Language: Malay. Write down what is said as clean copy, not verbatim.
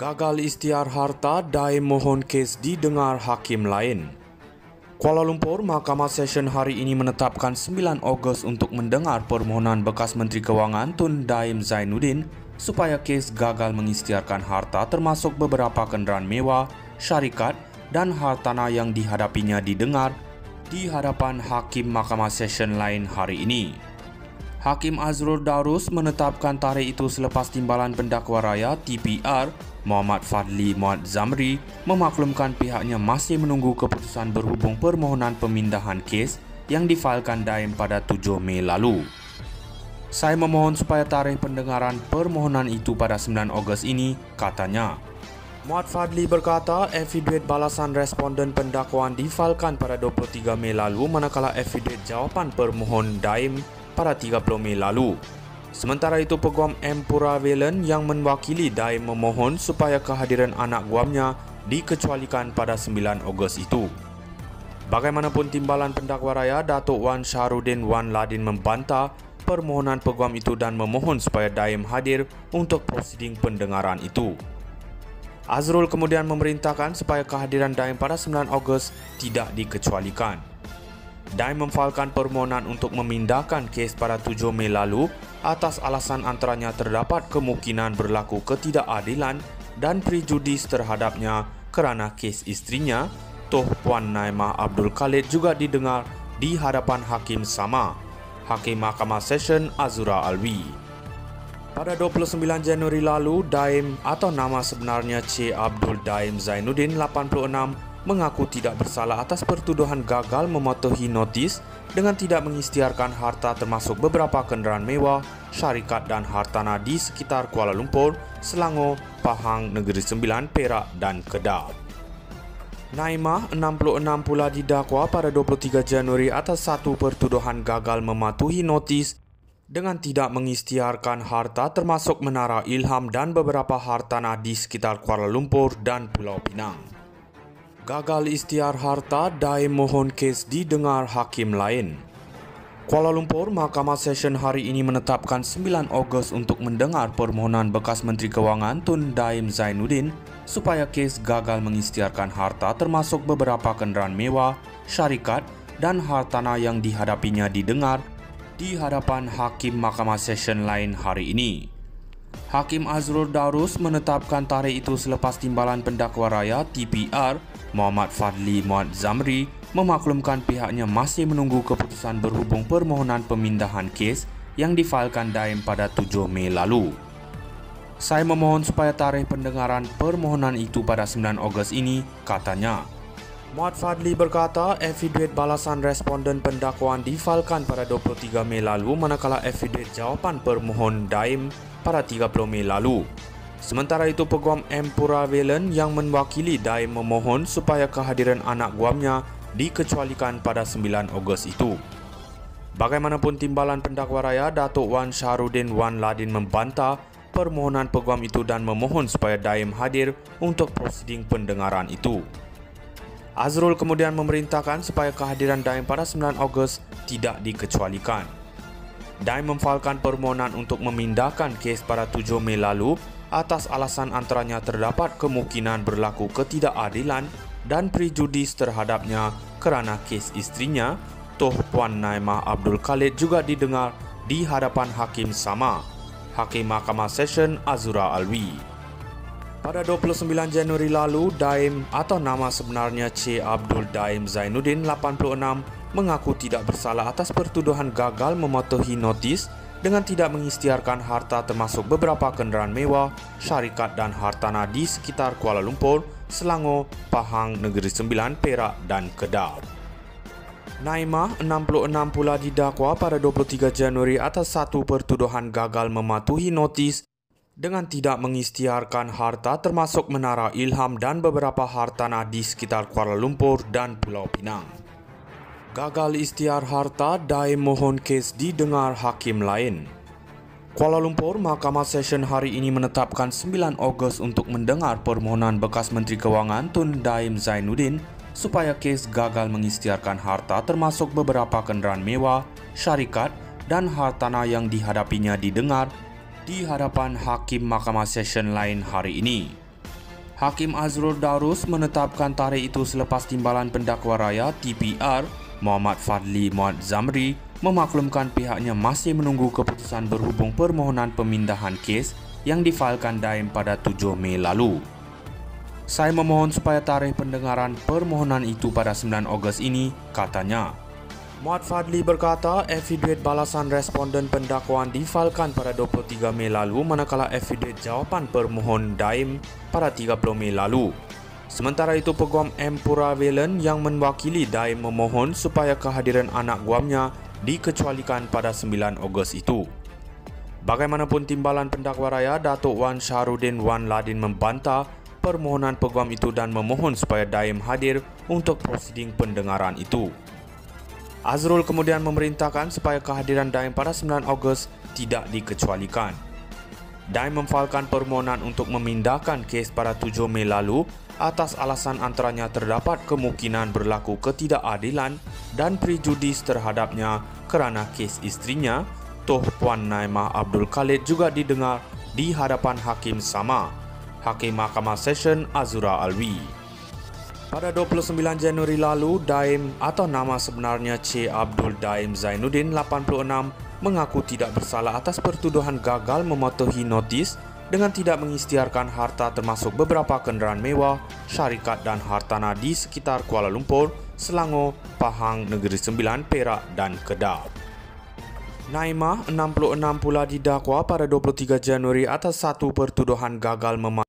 Gagal istiar harta, Daim mohon kes didengar hakim lain. Kuala Lumpur, Mahkamah Session hari ini menetapkan 9 Ogos untuk mendengar permohonan bekas Menteri Kewangan Tun Daim Zainuddin supaya kes gagal mengisytiharkan harta termasuk beberapa kenderaan mewah, syarikat dan hartanah yang dihadapinya didengar di hadapan Hakim Mahkamah Session lain hari ini. Hakim Azrul Darus menetapkan tarikh itu selepas Timbalan Pendakwa Raya TPR Muhammad Fadli Muhammad Zamri memaklumkan pihaknya masih menunggu keputusan berhubung permohonan pemindahan kes yang difailkan Daim pada 7 Mei lalu. Saya memohon supaya tarikh pendengaran permohonan itu pada 9 Ogos ini, katanya. Muhammad Fadli berkata affidavit balasan responden pendakwaan difailkan pada 23 Mei lalu manakala affidavit jawapan permohon Daim pada 30 Mei lalu. Sementara itu, Peguam M. Puravelan yang mewakili Daim memohon supaya kehadiran anak guamnya dikecualikan pada 9 Ogos itu. Bagaimanapun, Timbalan Pendakwa Raya Datuk Wan Shahrudin Wan Ladin membantah permohonan peguam itu dan memohon supaya Daim hadir untuk prosiding pendengaran itu. Azrul kemudian memerintahkan supaya kehadiran Daim pada 9 Ogos tidak dikecualikan. Daim memfailkan permohonan untuk memindahkan kes pada 7 Mei lalu atas alasan antaranya terdapat kemungkinan berlaku ketidakadilan dan prejudis terhadapnya kerana kes istrinya, Toh Puan Naimah Abdul Khalid juga didengar di hadapan hakim sama, Hakim Mahkamah Session Azura Alwi. Pada 29 Januari lalu, Daim atau nama sebenarnya C. Abdul Daim Zainuddin 86 mengaku tidak bersalah atas pertuduhan gagal mematuhi notis dengan tidak mengisytiharkan harta termasuk beberapa kenderaan mewah, syarikat dan hartanah di sekitar Kuala Lumpur, Selangor, Pahang, Negeri Sembilan, Perak dan Kedah. Naimah, 66 pula didakwa pada 23 Januari atas satu pertuduhan gagal mematuhi notis dengan tidak mengisytiharkan harta termasuk Menara Ilham dan beberapa hartanah di sekitar Kuala Lumpur dan Pulau Pinang. Gagal isytiar harta, Daim mohon kes didengar hakim lain. Kuala Lumpur, Mahkamah Session hari ini menetapkan 9 Ogos untuk mendengar permohonan bekas Menteri Kewangan Tun Daim Zainuddin supaya kes gagal mengisytiharkan harta termasuk beberapa kenderaan mewah, syarikat dan hartanah yang dihadapinya didengar di hadapan Hakim Mahkamah Session lain hari ini. Hakim Azrul Darus menetapkan tarikh itu selepas Timbalan Pendakwa Raya TPR Muhammad Fadli Muhammad Zamri memaklumkan pihaknya masih menunggu keputusan berhubung permohonan pemindahan kes yang difailkan Daim pada 7 Mei lalu. Saya memohon supaya tarikh pendengaran permohonan itu pada 9 Ogos ini, katanya. Muhammad Fadli berkata affidavit balasan responden pendakwaan difailkan pada 23 Mei lalu manakala affidavit jawapan permohon Daim pada 30 Mei lalu. Sementara itu, Peguam M. Puravelan yang mewakili Daim memohon supaya kehadiran anak guamnya dikecualikan pada 9 Ogos itu. Bagaimanapun, Timbalan Pendakwa Raya Datuk Wan Shahrudin Wan Ladin membantah permohonan peguam itu dan memohon supaya Daim hadir untuk prosiding pendengaran itu. Azrul kemudian memerintahkan supaya kehadiran Daim pada 9 Ogos tidak dikecualikan. Daim memfailkan permohonan untuk memindahkan kes pada 7 Mei lalu atas alasan antaranya terdapat kemungkinan berlaku ketidakadilan dan prejudis terhadapnya kerana kes istrinya, Toh Puan Naimah Abdul Khalid juga didengar di hadapan hakim sama, Hakim Mahkamah Session Azura Alwi. Pada 29 Januari lalu, Daim atau nama sebenarnya C. Abdul Daim Zainuddin 86 mengaku tidak bersalah atas pertuduhan gagal mematuhi notis dengan tidak mengisytiharkan harta termasuk beberapa kenderaan mewah, syarikat dan hartanah di sekitar Kuala Lumpur, Selangor, Pahang, Negeri Sembilan, Perak dan Kedah. Naimah, 66 pula didakwa pada 23 Januari atas satu pertuduhan gagal mematuhi notis dengan tidak mengisytiharkan harta termasuk Menara Ilham dan beberapa hartanah di sekitar Kuala Lumpur dan Pulau Pinang. Gagal isytiar harta, Daim mohon kes didengar hakim lain. Kuala Lumpur, Mahkamah Session hari ini menetapkan 9 Ogos untuk mendengar permohonan bekas Menteri Kewangan Tun Daim Zainuddin supaya kes gagal mengisytiharkan harta termasuk beberapa kenderaan mewah, syarikat dan hartanah yang dihadapinya didengar di hadapan Hakim Mahkamah Session lain hari ini. Hakim Azrul Darus menetapkan tarikh itu selepas Timbalan Pendakwa Raya TPR Muhammad Fadli Muad Zamri memaklumkan pihaknya masih menunggu keputusan berhubung permohonan pemindahan kes yang difailkan Daim pada 7 Mei lalu. Saya memohon supaya tarikh pendengaran permohonan itu pada 9 Ogos ini, katanya. Muad Fadli berkata affidavit balasan responden pendakwaan difailkan pada 23 Mei lalu manakala affidavit jawapan permohon Daim pada 30 Mei lalu. Sementara itu, Peguam M. Puravelan yang mewakili Daim memohon supaya kehadiran anak guamnya dikecualikan pada 9 Ogos itu. Bagaimanapun, Timbalan Pendakwa Raya Datuk Wan Syahrudin Wan Ladin membantah permohonan peguam itu dan memohon supaya Daim hadir untuk prosiding pendengaran itu. Azrul kemudian memerintahkan supaya kehadiran Daim pada 9 Ogos tidak dikecualikan. Daim memfailkan permohonan untuk memindahkan kes pada 7 Mei lalu atas alasan antaranya terdapat kemungkinan berlaku ketidakadilan dan prejudis terhadapnya kerana kes isterinya, Toh Puan Naimah Abdul Khalid juga didengar di hadapan hakim sama, Hakim Mahkamah Session Azura Alwi. Pada 29 Januari lalu, Daim atau nama sebenarnya C. Abdul Daim Zainuddin 86 mengaku tidak bersalah atas pertuduhan gagal mematuhi notis dengan tidak mengisytiharkan harta termasuk beberapa kenderaan mewah, syarikat dan hartanah di sekitar Kuala Lumpur, Selangor, Pahang, Negeri Sembilan, Perak dan Kedah. Naimah 66 pula didakwa pada 23 Januari atas satu pertuduhan gagal mematuhi